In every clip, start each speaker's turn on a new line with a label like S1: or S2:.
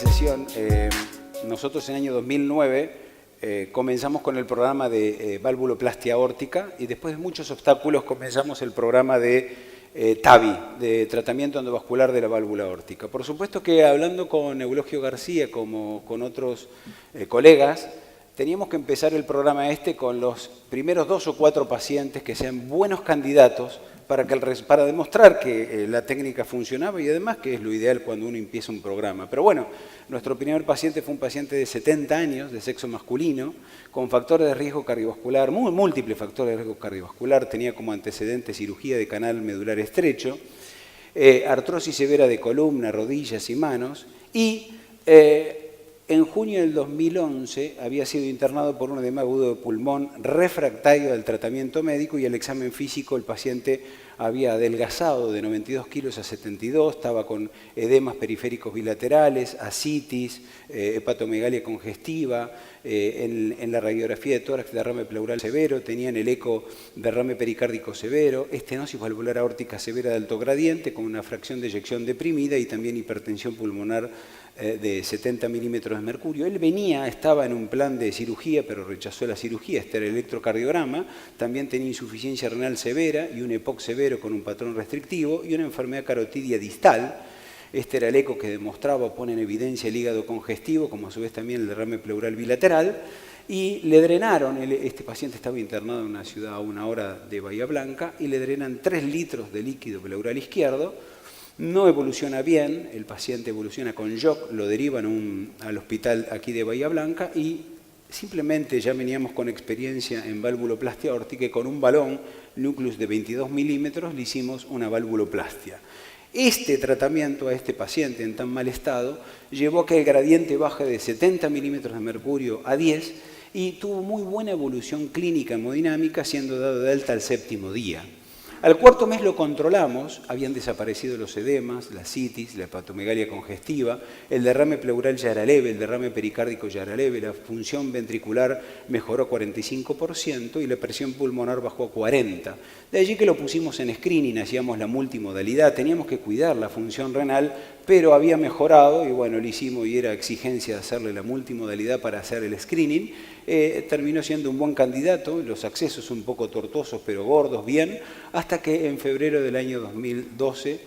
S1: sesión. Nosotros en el año 2009 comenzamos con el programa de válvuloplastia aórtica y después de muchos obstáculos comenzamos el programa de TAVI, de tratamiento endovascular de la válvula aórtica. Por supuesto que hablando con Eulogio García, como con otros colegas, teníamos que empezar el programa con los primeros 2 o 4 pacientes que sean buenos candidatos para demostrar que la técnica funcionaba y además que es lo ideal cuando uno empieza un programa. Pero bueno, nuestro primer paciente fue un paciente de 70 años, de sexo masculino, con factores de riesgo cardiovascular, múltiples factores de riesgo cardiovascular, tenía como antecedente cirugía de canal medular estrecho, artrosis severa de columna, rodillas y manos, y en junio del 2011 había sido internado por un edema agudo de pulmón refractario del tratamiento médico y el examen físico el paciente había adelgazado de 92 kilos a 72, estaba con edemas periféricos bilaterales, ascitis, hepatomegalia congestiva, en la radiografía de tórax derrame pleural severo, tenía en el eco derrame pericárdico severo, estenosis valvular aórtica severa de alto gradiente con una fracción de eyección deprimida y también hipertensión pulmonar de 70 milímetros de mercurio. Él estaba en un plan de cirugía, pero rechazó la cirugía, este era el electrocardiograma, también tenía insuficiencia renal severa y un EPOC severo con un patrón restrictivo y una enfermedad carotidia distal. Este era el eco que demostraba, pone en evidencia el hígado congestivo, como a su vez también el derrame pleural bilateral, y le drenaron, este paciente estaba internado en una ciudad a 1 hora de Bahía Blanca, y le drenan 3 litros de líquido pleural izquierdo. No evoluciona bien, el paciente evoluciona con shock, lo derivan al hospital aquí de Bahía Blanca y simplemente ya veníamos con experiencia en válvuloplastia aórtica y con un balón núcleus de 22 milímetros le hicimos una válvuloplastia. Este tratamiento a este paciente en tan mal estado llevó a que el gradiente baje de 70 milímetros de mercurio a 10 y tuvo muy buena evolución clínica hemodinámica siendo dado de alta al 7º día. Al 4º mes lo controlamos, habían desaparecido los edemas, la citis, la hepatomegalia congestiva, el derrame pleural ya era leve, el derrame pericárdico ya era leve, la función ventricular mejoró 45% y la presión pulmonar bajó a 40%. De allí que lo pusimos en screening, hacíamos la multimodalidad, teníamos que cuidar la función renal, pero había mejorado y bueno, lo hicimos y era exigencia de hacerle la multimodalidad para hacer el screening. Terminó siendo un buen candidato, los accesos un poco tortuosos pero gordos, bien, hasta que en febrero del año 2012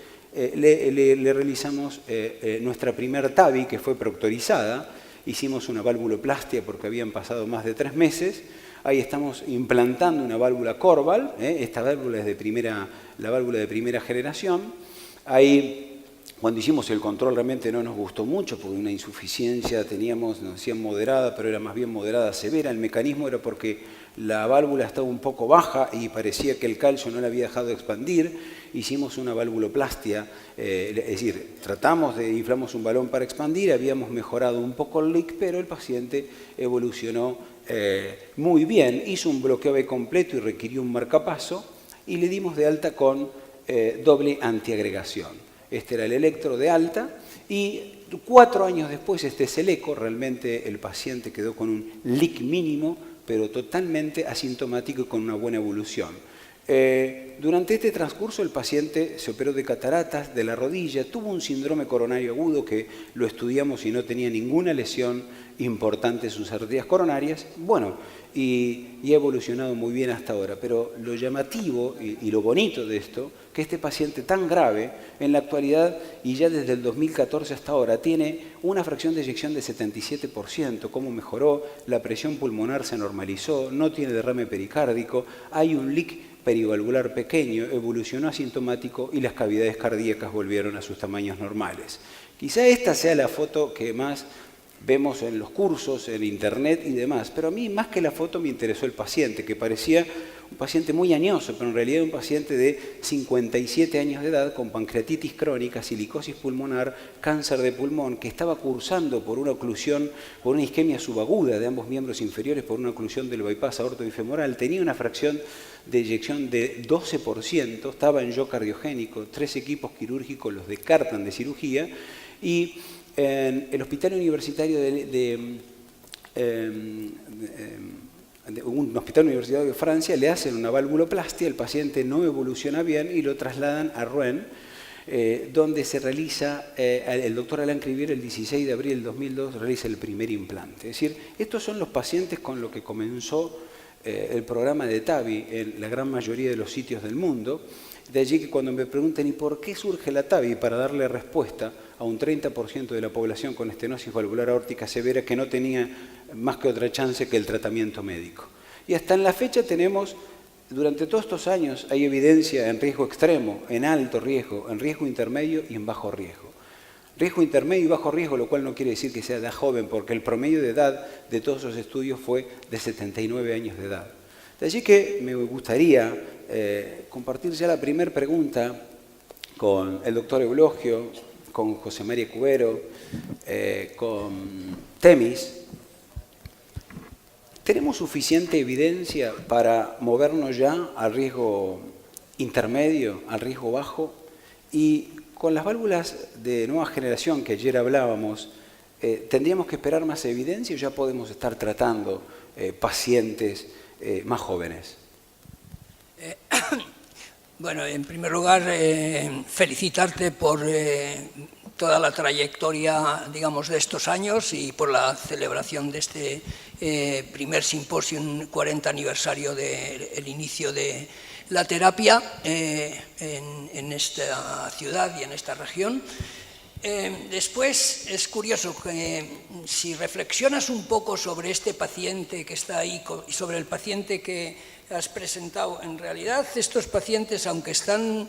S1: le realizamos nuestra primer TAVI, que fue proctorizada, hicimos una válvuloplastia porque habían pasado más de 3 meses, ahí estamos implantando una válvula Corval, esta válvula es la válvula de primera generación, ahí cuando hicimos el control realmente no nos gustó mucho porque una insuficiencia nos decían moderada, pero era más bien moderada severa. El mecanismo era porque la válvula estaba un poco baja y parecía que el calcio no la había dejado expandir. Hicimos una valvuloplastia, es decir, inflamos un balón para expandir, habíamos mejorado un poco el leak, pero el paciente evolucionó muy bien. Hizo un bloqueo B completo y requirió un marcapaso y le dimos de alta con doble antiagregación. Este era el electro de alta y 4 años después, este es el eco, realmente el paciente quedó con un leak mínimo, pero totalmente asintomático y con una buena evolución. Durante este transcurso el paciente se operó de cataratas de la rodilla, tuvo un síndrome coronario agudo que lo estudiamos y no tenía ninguna lesión importante en sus arterias coronarias, bueno, y ha evolucionado muy bien hasta ahora, pero lo llamativo y lo bonito de esto, que este paciente tan grave, en la actualidad y ya desde el 2014 hasta ahora, tiene una fracción de eyección de 77%, cómo mejoró, la presión pulmonar se normalizó, no tiene derrame pericárdico, hay un leak perivalvular pequeño, evolucionó asintomático y las cavidades cardíacas volvieron a sus tamaños normales. Quizá esta sea la foto que más vemos en los cursos, en internet y demás, pero a mí más que la foto me interesó el paciente, que parecía un paciente muy añoso, pero en realidad un paciente de 57 años de edad con pancreatitis crónica, silicosis pulmonar, cáncer de pulmón, que estaba cursando por una oclusión, por una isquemia subaguda de ambos miembros inferiores, por una oclusión del bypass aortoifemoral, tenía una fracción de eyección de 12%, estaba en shock cardiogénico, 3 equipos quirúrgicos los descartan de cirugía y en el Hospital Universitario un hospital universitario de Francia le hacen una valvuloplastia, el paciente no evoluciona bien y lo trasladan a Rouen donde se realiza, el doctor Alain Crivier el 16 de abril del 2002 realiza el primer implante. Es decir, estos son los pacientes con los que comenzó el programa de TAVI en la gran mayoría de los sitios del mundo. De allí que cuando me pregunten ¿y por qué surge la TAVI? Para darle respuesta a un 30% de la población con estenosis valvular aórtica severa que no tenía más que otra chance que el tratamiento médico. Y hasta en la fecha tenemos, durante todos estos años, hay evidencia en riesgo extremo, en alto riesgo, en riesgo intermedio y en bajo riesgo. Riesgo intermedio y bajo riesgo, lo cual no quiere decir que sea edad joven, porque el promedio de edad de todos esos estudios fue de 79 años de edad. De allí que me gustaría compartir ya la primera pregunta con el doctor Eulogio, con José María Cubero, con Temis. ¿Tenemos suficiente evidencia para movernos ya al riesgo intermedio, al riesgo bajo? Y con las válvulas de nueva generación que ayer hablábamos, ¿tendríamos que esperar más evidencia o ya podemos estar tratando pacientes más jóvenes?
S2: Bueno, en primer lugar, felicitarte por toda la trayectoria, digamos, de estos años y por la celebración de este primer simposio 40 aniversario del inicio de la terapia en esta ciudad y en esta región. Después es curioso que si reflexionas un poco sobre este paciente que está ahí y sobre el paciente que has presentado, en realidad estos pacientes, aunque están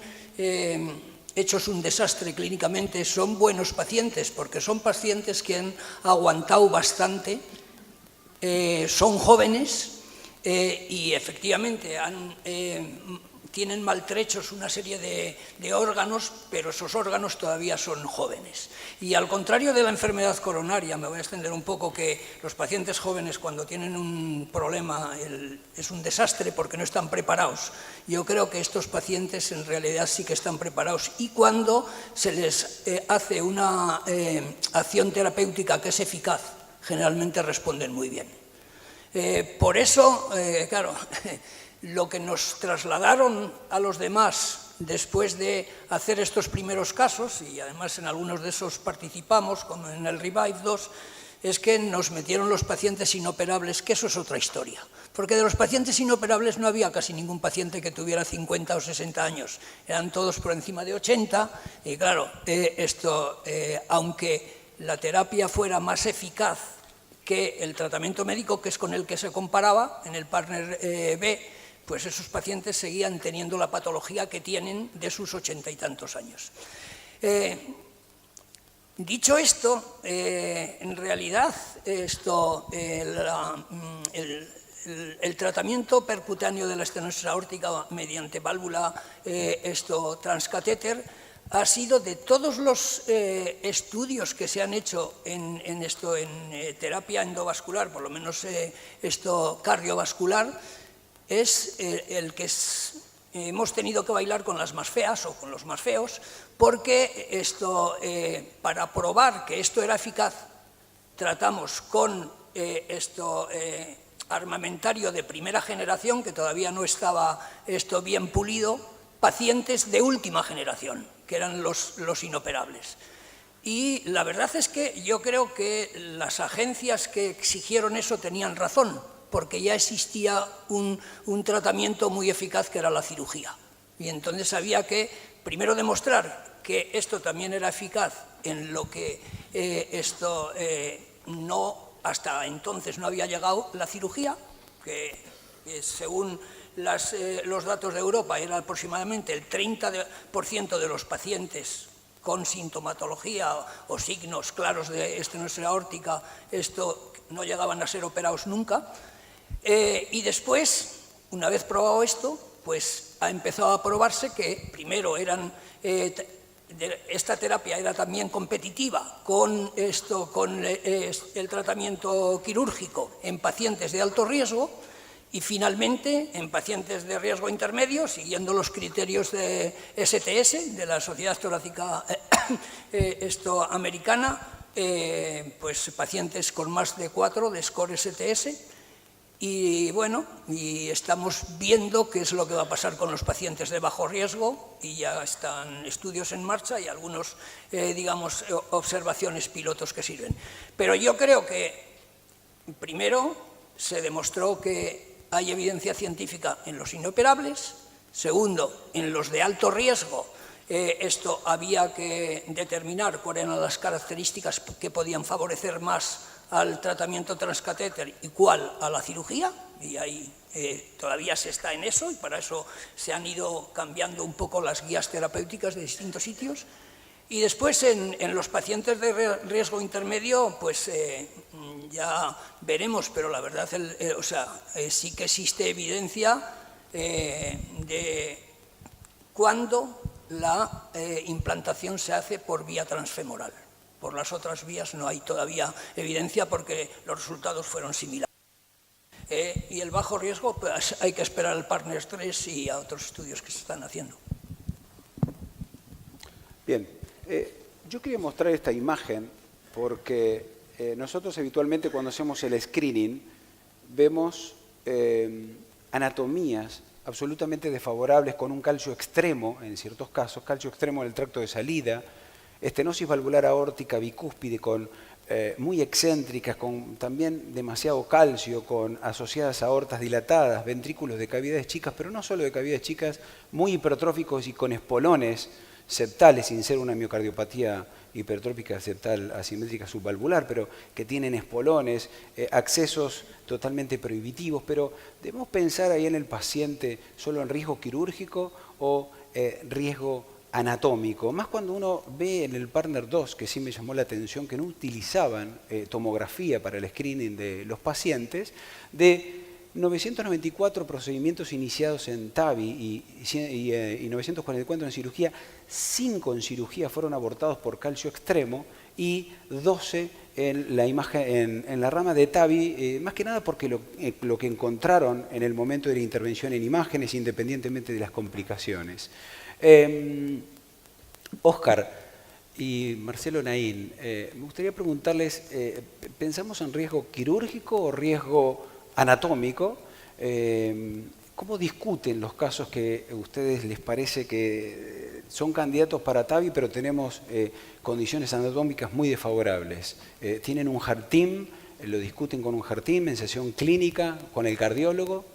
S2: hechos un desastre clínicamente, son buenos pacientes porque son pacientes que han aguantado bastante, son jóvenes y efectivamente tienen maltrechos una serie de órganos, pero esos órganos todavía son jóvenes. Y al contrario de la enfermedad coronaria, me voy a extender un poco, que los pacientes jóvenes cuando tienen un problema es un desastre porque no están preparados. Yo creo que estos pacientes en realidad sí que están preparados y cuando se les hace una acción terapéutica que es eficaz, generalmente responden muy bien. Por eso, claro, lo que nos trasladaron a los demás después de hacer estos primeros casos, y además en algunos de esos participamos, como en el Revive 2, es que nos metieron los pacientes inoperables, que eso es otra historia. Porque de los pacientes inoperables no había casi ningún paciente que tuviera 50 o 60 años. Eran todos por encima de 80, y claro, aunque la terapia fuera más eficaz que el tratamiento médico, que es con el que se comparaba en el Partner B, pues esos pacientes seguían teniendo la patología que tienen de sus 80 y tantos años. Dicho esto, en realidad el tratamiento percutáneo de la estenosis aórtica mediante válvula transcatéter ha sido, de todos los estudios que se han hecho en terapia endovascular, por lo menos cardiovascular, es el que hemos tenido que bailar con las más feas o con los más feos, porque para probar que esto era eficaz, tratamos con armamentario de primera generación, que todavía no estaba bien pulido, pacientes de última generación, que eran los inoperables. Y la verdad es que yo creo que las agencias que exigieron eso tenían razón, porque ya existía un tratamiento muy eficaz que era la cirugía. Y entonces había que primero demostrar que esto también era eficaz en lo que hasta entonces no había llegado la cirugía, que según los datos de Europa era aproximadamente el 30% de los pacientes con sintomatología o signos claros de estenosis aórtica, no llegaban a ser operados nunca. Y después, una vez probado esto, pues ha empezado a probarse que primero esta terapia era también competitiva con el tratamiento quirúrgico en pacientes de alto riesgo y finalmente en pacientes de riesgo intermedio, siguiendo los criterios de STS, de la Sociedad Torácica Americana, pues pacientes con más de 4 de score STS. Y bueno, y estamos viendo qué es lo que va a pasar con los pacientes de bajo riesgo, y ya están estudios en marcha y algunos, digamos, observaciones pilotos que sirven. Pero yo creo que, primero, se demostró que hay evidencia científica en los inoperables. Segundo, en los de alto riesgo, esto había que determinar cuáles eran las características que podían favorecer más al tratamiento transcatéter y cuál a la cirugía, y ahí todavía se está en eso, y para eso se han ido cambiando un poco las guías terapéuticas de distintos sitios. Y después en los pacientes de riesgo intermedio, pues ya veremos, pero la verdad, sí que existe evidencia de cuándo la implantación se hace por vía transfemoral. Por las otras vías no hay todavía evidencia porque los resultados fueron similares. Y el bajo riesgo, pues hay que esperar al Partners 3 y a otros estudios que se están haciendo.
S1: Bien, yo quería mostrar esta imagen porque nosotros habitualmente cuando hacemos el screening vemos anatomías absolutamente desfavorables con un calcio extremo, en ciertos casos, calcio extremo en el tracto de salida, estenosis valvular aórtica bicúspide muy excéntricas, con también demasiado calcio, con asociadas a aortas dilatadas, ventrículos de cavidades chicas, pero no solo de cavidades chicas, muy hipertróficos y con espolones septales, sin ser una miocardiopatía hipertrófica septal asimétrica subvalvular, pero que tienen espolones, accesos totalmente prohibitivos, pero debemos pensar ahí en el paciente solo en riesgo quirúrgico o riesgo anatómico, más cuando uno ve en el Partner 2, que sí me llamó la atención, que no utilizaban tomografía para el screening de los pacientes, de 994 procedimientos iniciados en TAVI y 944 en cirugía, 5 en cirugía fueron abortados por calcio extremo y 12 en la imagen, en la rama de TAVI, más que nada porque lo que encontraron en el momento de la intervención en imágenes, independientemente de las complicaciones. Óscar y Marcelo Naín, me gustaría preguntarles, ¿pensamos en riesgo quirúrgico o riesgo anatómico? ¿Cómo discuten los casos que a ustedes les parece que son candidatos para TAVI, pero tenemos condiciones anatómicas muy desfavorables? ¿Tienen un heart team? ¿Lo discuten con un heart team en sesión clínica, con el cardiólogo?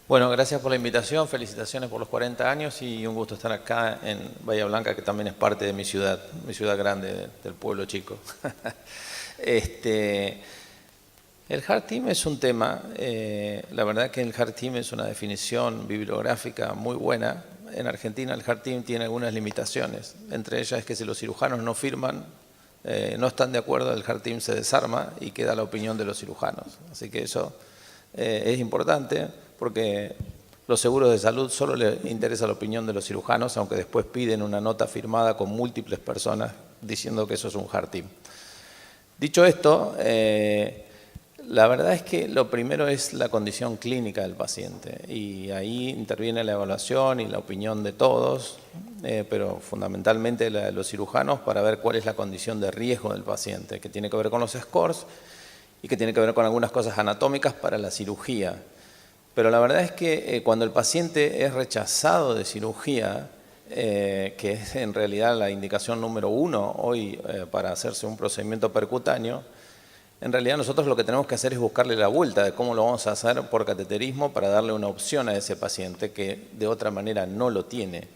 S3: Bueno, gracias por la invitación, felicitaciones por los 40 años y un gusto estar acá en Bahía Blanca, que también es parte de mi ciudad grande, del pueblo chico. El heart team es un tema, la verdad que el heart team es una definición bibliográfica muy buena. En Argentina el heart team tiene algunas limitaciones, entre ellas es que si los cirujanos no firman, no están de acuerdo, el heart team se desarma y queda la opinión de los cirujanos. Así que eso es importante porque los seguros de salud solo les interesa la opinión de los cirujanos, aunque después piden una nota firmada con múltiples personas diciendo que eso es un heart team. Dicho esto, la verdad es que lo primero es la condición clínica del paciente y ahí interviene la evaluación y la opinión de todos, pero fundamentalmente la de los cirujanos para ver cuál es la condición de riesgo del paciente, que tiene que ver con los scores y que tiene que ver con algunas cosas anatómicas para la cirugía. Pero la verdad es que cuando el paciente es rechazado de cirugía, que es en realidad la indicación número 1 hoy para hacerse un procedimiento percutáneo, en realidad nosotros lo que tenemos que hacer es buscarle la vuelta de cómo lo vamos a hacer por cateterismo para darle una opción a ese paciente que de otra manera no lo tiene.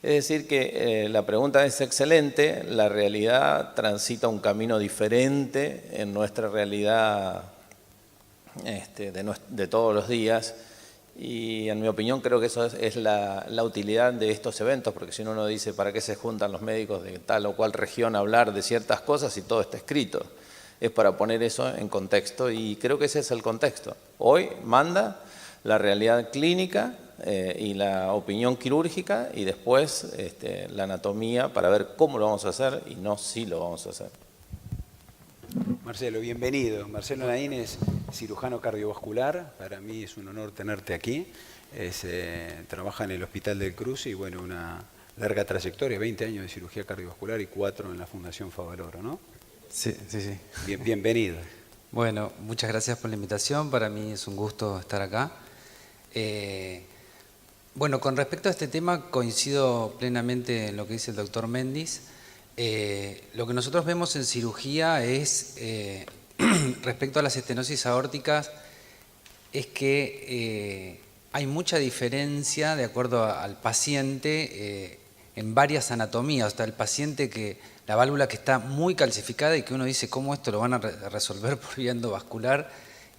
S3: Es decir que la pregunta es excelente, la realidad transita un camino diferente en nuestra realidad de todos los días y en mi opinión creo que eso es la utilidad de estos eventos, porque si uno dice para qué se juntan los médicos de tal o cual región a hablar de ciertas cosas y todo está escrito, es para poner eso en contexto y creo que ese es el contexto. Hoy manda la realidad clínica y la opinión quirúrgica y después la anatomía para ver cómo lo vamos a hacer y no si lo vamos a hacer.
S1: Marcelo, bienvenido. Marcelo Naín es cirujano cardiovascular. Para mí es un honor tenerte aquí. Trabaja en el Hospital del Cruz y bueno, una larga trayectoria, 20 años de cirugía cardiovascular y 4 en la Fundación Favaloro, ¿no?
S4: Sí, sí, sí.
S1: Bienvenido.
S4: Bueno, muchas gracias por la invitación. Para mí es un gusto estar acá. Bueno, con respecto a este tema coincido plenamente en lo que dice el doctor Méndez. Lo que nosotros vemos en cirugía es, respecto a las estenosis aórticas, es que hay mucha diferencia de acuerdo al paciente en varias anatomías. Hasta el paciente la válvula que está muy calcificada y que uno dice cómo esto lo van a resolver por vía endovascular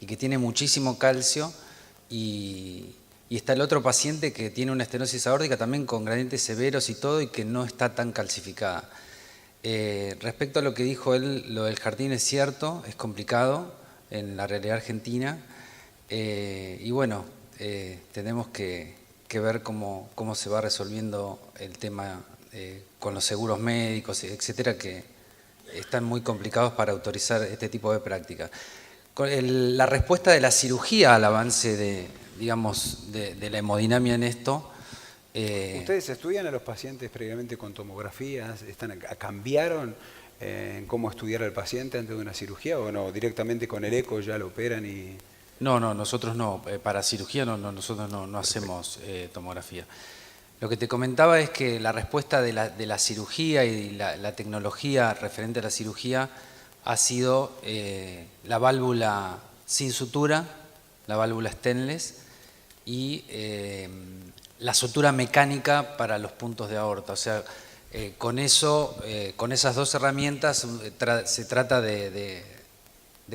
S4: y que tiene muchísimo calcio, y está el otro paciente que tiene una estenosis aórtica también con gradientes severos y todo y que no está tan calcificada. Respecto a lo que dijo él, lo del jardín es cierto, es complicado en la realidad argentina, y bueno, tenemos que ver cómo se va resolviendo el tema con los seguros médicos, etcétera, que están muy complicados para autorizar este tipo de prácticas. La respuesta de la cirugía al avance de la hemodinamia en esto.
S1: ¿Ustedes estudian a los pacientes previamente con tomografías? ¿Cambiaron en cómo estudiar al paciente antes de una cirugía o no? ¿Directamente con el eco ya lo operan y...?
S4: No, nosotros no. Para cirugía nosotros no hacemos tomografía. Lo que te comentaba es que la respuesta de la cirugía y la tecnología referente a la cirugía ha sido la válvula sin sutura, la válvula stainless y la sutura mecánica para los puntos de aorta. O sea, con esas dos herramientas se trata de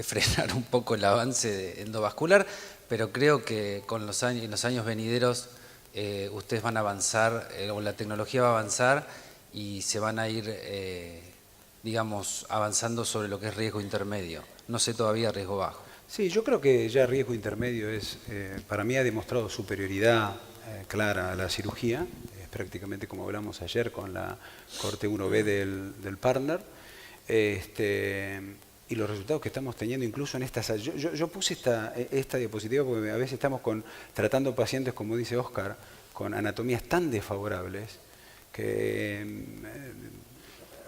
S4: frenar un poco el avance endovascular, pero creo que en los años venideros ustedes van a avanzar, o la tecnología va a avanzar y se van a ir, avanzando sobre lo que es riesgo intermedio. No sé todavía riesgo bajo.
S1: Sí, yo creo que ya riesgo intermedio para mí ha demostrado superioridad clara a la cirugía, es prácticamente como hablamos ayer con la corte 1B del partner, y los resultados que estamos teniendo incluso en estas... Yo puse esta diapositiva porque a veces estamos tratando pacientes, como dice Oscar, con anatomías tan desfavorables que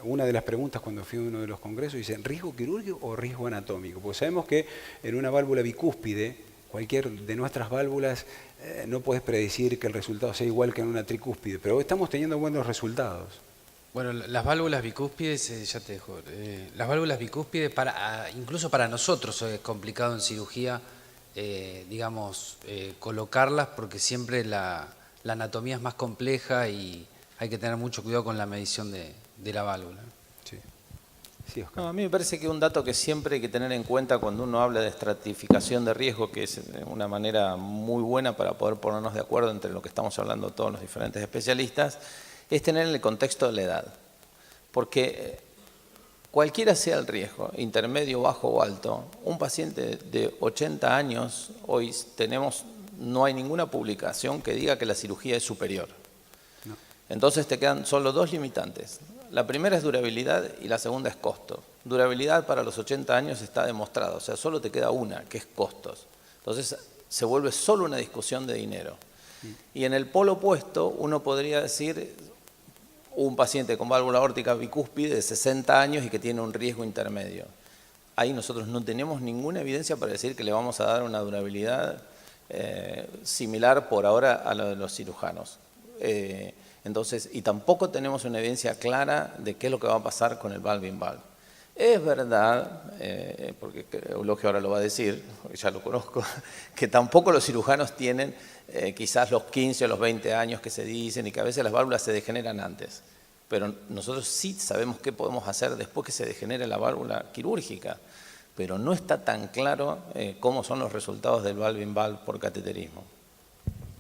S1: una de las preguntas cuando fui a uno de los congresos dice, ¿riesgo quirúrgico o riesgo anatómico? Porque sabemos que en una válvula bicúspide, cualquier de nuestras válvulas, no puedes predecir que el resultado sea igual que en una tricúspide, pero estamos teniendo buenos resultados.
S4: Bueno, las válvulas bicúspides, ya te dejo, las válvulas bicúspides incluso para nosotros es complicado en cirugía, colocarlas porque siempre la anatomía es más compleja y hay que tener mucho cuidado con la medición de la válvula.
S1: Sí. Sí, Oscar.
S3: No, a mí me parece que un dato que siempre hay que tener en cuenta cuando uno habla de estratificación de riesgo, que es una manera muy buena para poder ponernos de acuerdo entre lo que estamos hablando todos los diferentes especialistas, es tener el contexto de la edad. Porque cualquiera sea el riesgo, intermedio, bajo o alto, un paciente de 80 años, hoy no hay ninguna publicación que diga que la cirugía es superior.
S1: No.
S3: Entonces te quedan solo dos limitantes. La primera es durabilidad y la segunda es costo. Durabilidad para los 80 años está demostrado, o sea, solo te queda una, que es costos. Entonces se vuelve solo una discusión de dinero. Y en el polo opuesto uno podría decir un paciente con válvula aórtica bicúspide de 60 años y que tiene un riesgo intermedio. Ahí nosotros no tenemos ninguna evidencia para decir que le vamos a dar una durabilidad similar por ahora a la de los cirujanos. Entonces, y tampoco tenemos una evidencia clara de qué es lo que va a pasar con el valve-in-valve. Es verdad, porque Eulogio ahora lo va a decir, ya lo conozco, que tampoco los cirujanos tienen quizás los 15 o los 20 años que se dicen y que a veces las válvulas se degeneran antes. Pero nosotros sí sabemos qué podemos hacer después que se degenere la válvula quirúrgica, pero no está tan claro cómo son los resultados del valve-in-valve por cateterismo.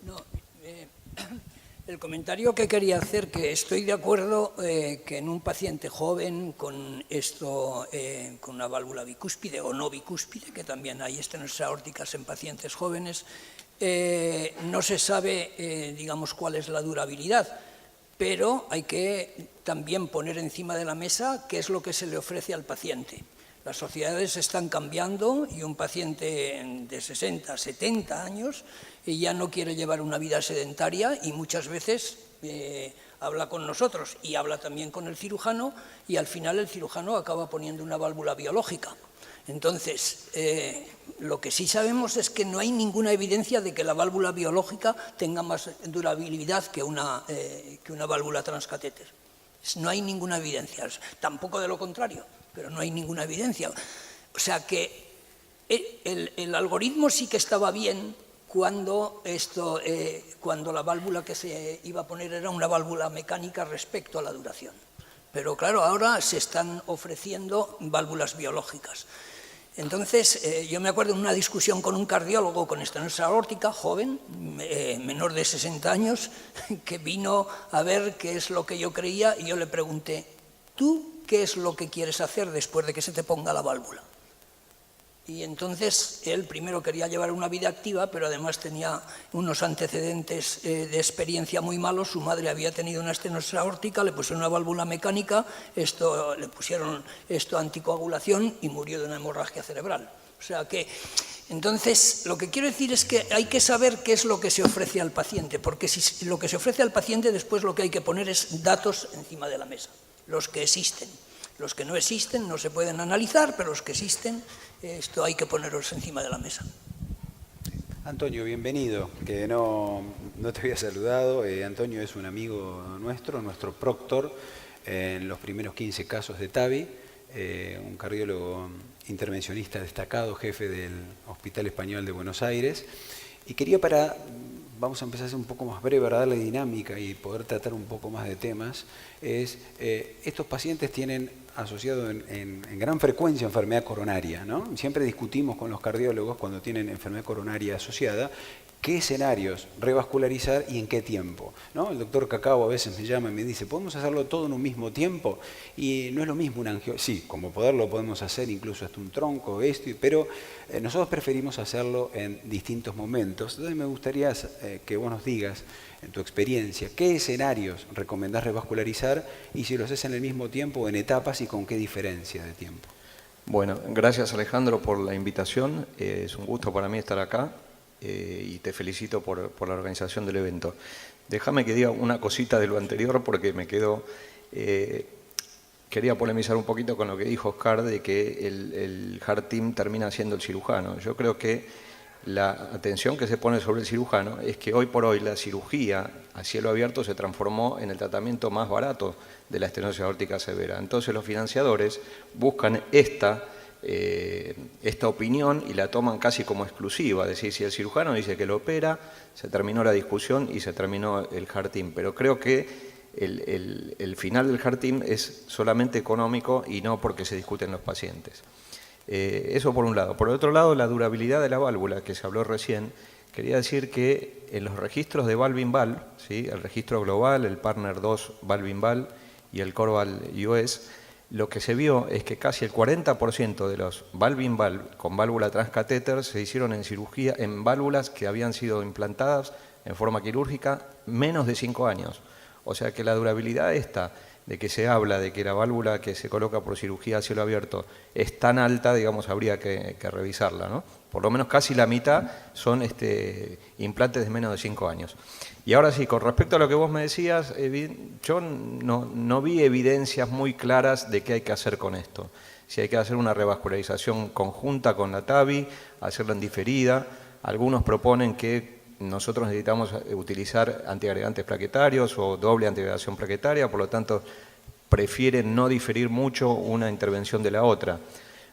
S2: No, el comentario que quería hacer, que estoy de acuerdo que en un paciente joven con con una válvula bicúspide o no bicúspide, que también hay estenosis aórticas en pacientes jóvenes, no se sabe, cuál es la durabilidad, pero hay que también poner encima de la mesa qué es lo que se le ofrece al paciente. Las sociedades están cambiando y un paciente de 60, 70 años ya no quiere llevar una vida sedentaria y muchas veces habla con nosotros y habla también con el cirujano y al final el cirujano acaba poniendo una válvula biológica. Entonces, lo que sí sabemos es que no hay ninguna evidencia de que la válvula biológica tenga más durabilidad que una válvula transcatéter. No hay ninguna evidencia, tampoco de lo contrario, pero no hay ninguna evidencia. O sea que el algoritmo sí que estaba bien cuando la válvula que se iba a poner era una válvula mecánica respecto a la duración. Pero claro, ahora se están ofreciendo válvulas biológicas. Entonces, yo me acuerdo de una discusión con un cardiólogo con estenosis aórtica, joven, menor de 60 años, que vino a ver qué es lo que yo creía y yo le pregunté, ¿tú qué es lo que quieres hacer después de que se te ponga la válvula? Y entonces él primero quería llevar una vida activa, pero además tenía unos antecedentes de experiencia muy malos. Su madre había tenido una estenosis aórtica, le pusieron una válvula mecánica, le pusieron anticoagulación y murió de una hemorragia cerebral. O sea que, entonces, lo que quiero decir es que hay que saber qué es lo que se ofrece al paciente, porque si lo que se ofrece al paciente, después lo que hay que poner es datos encima de la mesa, los que existen. Los que no existen no se pueden analizar, pero los que existen, esto hay que ponerlos encima de la mesa.
S1: Antonio, bienvenido, que no te había saludado. Antonio es un amigo nuestro proctor en los primeros 15 casos de TAVI, un cardiólogo intervencionista destacado, jefe del Hospital Español de Buenos Aires. Y quería vamos a empezar a ser un poco más breve para darle dinámica y poder tratar un poco más de temas, estos pacientes tienen asociado en gran frecuencia enfermedad coronaria, ¿no? Siempre discutimos con los cardiólogos cuando tienen enfermedad coronaria asociada, qué escenarios revascularizar y en qué tiempo, ¿no? El doctor Cacao a veces me llama y me dice, ¿podemos hacerlo todo en un mismo tiempo? Y no es lo mismo un angio, sí, como poderlo podemos hacer incluso hasta un tronco, pero nosotros preferimos hacerlo en distintos momentos. Entonces me gustaría que vos nos digas, en tu experiencia, qué escenarios recomendás revascularizar y si lo haces en el mismo tiempo o en etapas y con qué diferencia de tiempo.
S5: Bueno, gracias Alejandro por la invitación, es un gusto para mí estar acá. Y te felicito por la organización del evento. Déjame que diga una cosita de lo anterior porque me quedo... quería polemizar un poquito con lo que dijo Oscar de que el Heart Team termina siendo el cirujano. Yo creo que la atención que se pone sobre el cirujano es que hoy por hoy la cirugía a cielo abierto se transformó en el tratamiento más barato de la estenosis aórtica severa. Entonces los financiadores buscan esta opinión y la toman casi como exclusiva, es decir, si el cirujano dice que lo opera, se terminó la discusión y se terminó el Heart Team. Pero creo que el final del Heart Team es solamente económico y no porque se discuten los pacientes. Eso por un lado. Por otro lado, la durabilidad de la válvula, que se habló recién, quería decir que en los registros de Valve-in-Valve, ¿sí? El registro global, el Partner 2 Valve-in-Valve y el Corval US, lo que se vio es que casi el 40% de los Valve-in-Valve con válvula transcatéter se hicieron en cirugía en válvulas que habían sido implantadas en forma quirúrgica menos de 5 años. O sea que la durabilidad esta de que se habla de que la válvula que se coloca por cirugía a cielo abierto es tan alta, digamos, habría que revisarla, ¿no? Por lo menos casi la mitad son implantes de menos de 5 años. Y ahora sí, con respecto a lo que vos me decías, yo no vi evidencias muy claras de qué hay que hacer con esto. Si hay que hacer una revascularización conjunta con la TAVI, hacerla en diferida. Algunos proponen que nosotros necesitamos utilizar antiagregantes plaquetarios o doble antiagregación plaquetaria, por lo tanto prefieren no diferir mucho una intervención de la otra.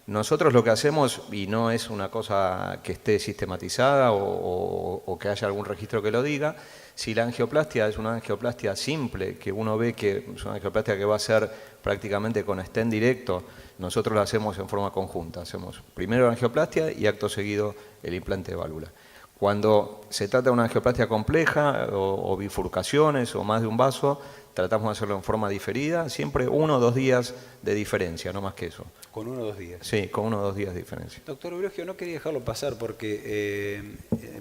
S5: Nosotros lo que hacemos, y no es una cosa que esté sistematizada o que haya algún registro que lo diga, si la angioplastia es una angioplastia simple, que uno ve que es una angioplastia que va a ser prácticamente con stent directo, nosotros la hacemos en forma conjunta. Hacemos primero la angioplastia y acto seguido el implante de válvula. Cuando se trata de una angioplastia compleja o bifurcaciones o más de un vaso, tratamos de hacerlo en forma diferida, siempre 1 o 2 días de diferencia, no más que eso.
S1: ¿Con 1 o 2 días?
S5: Sí, con 1 o 2 días de diferencia.
S1: Doctor Eulogio, no quería dejarlo pasar porque,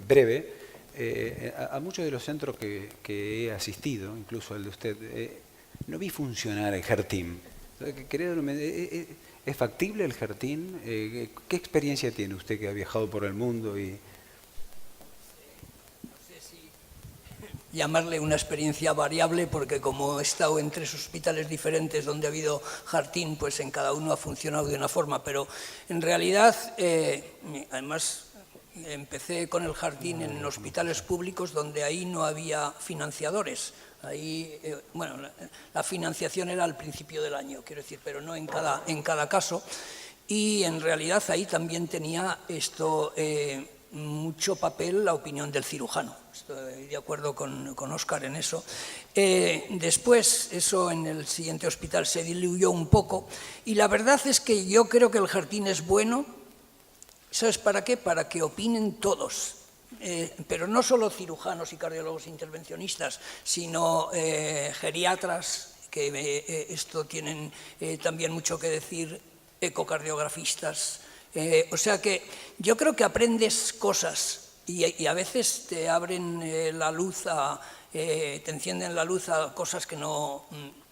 S1: breve, a muchos de los centros que he asistido, incluso al de usted, no vi funcionar el Heart Team. ¿Es factible el Heart Team? ¿Qué experiencia tiene usted que ha viajado por el mundo?
S2: llamarle una experiencia variable, porque como he estado en 3 hospitales diferentes donde ha habido Harting, pues en cada uno ha funcionado de una forma, pero en realidad, además, empecé con el Harting en hospitales públicos donde ahí no había financiadores. Ahí, bueno, la financiación era al principio del año, quiero decir, pero no en cada caso. Y en realidad ahí también tenía esto mucho papel la opinión del cirujano. Estoy de acuerdo con Óscar en eso. Después, eso en el siguiente hospital se diluyó un poco, y la verdad es que yo creo que el Harting es bueno. ¿Sabes para qué? Para que opinen todos. Pero no solo cirujanos y cardiólogos intervencionistas, sino geriatras, que esto tienen también mucho que decir, ecocardiografistas. O sea que yo creo que aprendes cosas y a veces te abren la luz, te encienden la luz a cosas que no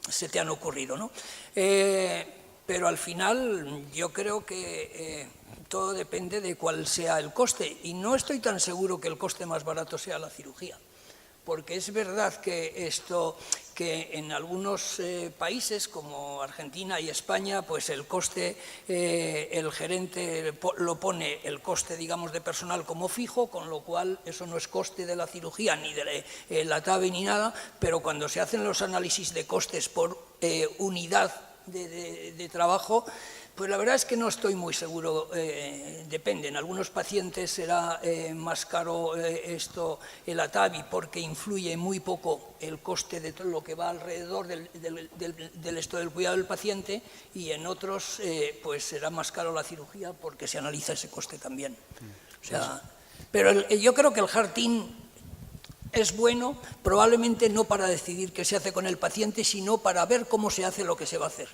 S2: se te han ocurrido, ¿no? Pero al final yo creo que todo depende de cuál sea el coste, y no estoy tan seguro que el coste más barato sea la cirugía, porque es verdad que en algunos países como Argentina y España, pues el coste, el gerente lo pone el coste, digamos, de personal como fijo, con lo cual eso no es coste de la cirugía ni de la TAVI ni nada, pero cuando se hacen los análisis de costes por unidad de trabajo, pues la verdad es que no estoy muy seguro, depende. En algunos pacientes será más caro el ATAVI porque influye muy poco el coste de todo lo que va alrededor del cuidado del paciente, y en otros pues será más caro la cirugía porque se analiza ese coste también. O sea, pero yo creo que el Harting es bueno, probablemente no para decidir qué se hace con el paciente, sino para ver cómo se hace lo que se va a hacer.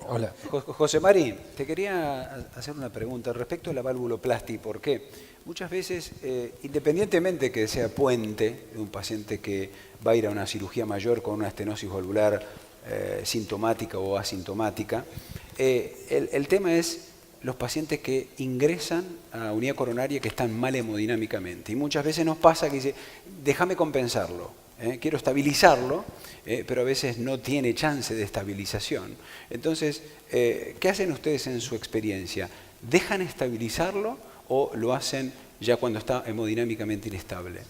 S1: Hola. José Mari, te quería hacer una pregunta respecto a la valvuloplastia. ¿Por qué? Muchas veces, independientemente que sea puente de un paciente que va a ir a una cirugía mayor con una estenosis valvular sintomática o asintomática, el tema es los pacientes que ingresan a unidad coronaria que están mal hemodinámicamente. Y muchas veces nos pasa que dice, déjame compensarlo. Quiero estabilizarlo, pero a veces no tiene chance de estabilización. Entonces, ¿qué hacen ustedes en su experiencia? ¿Dejan estabilizarlo o lo hacen ya cuando está hemodinámicamente inestable?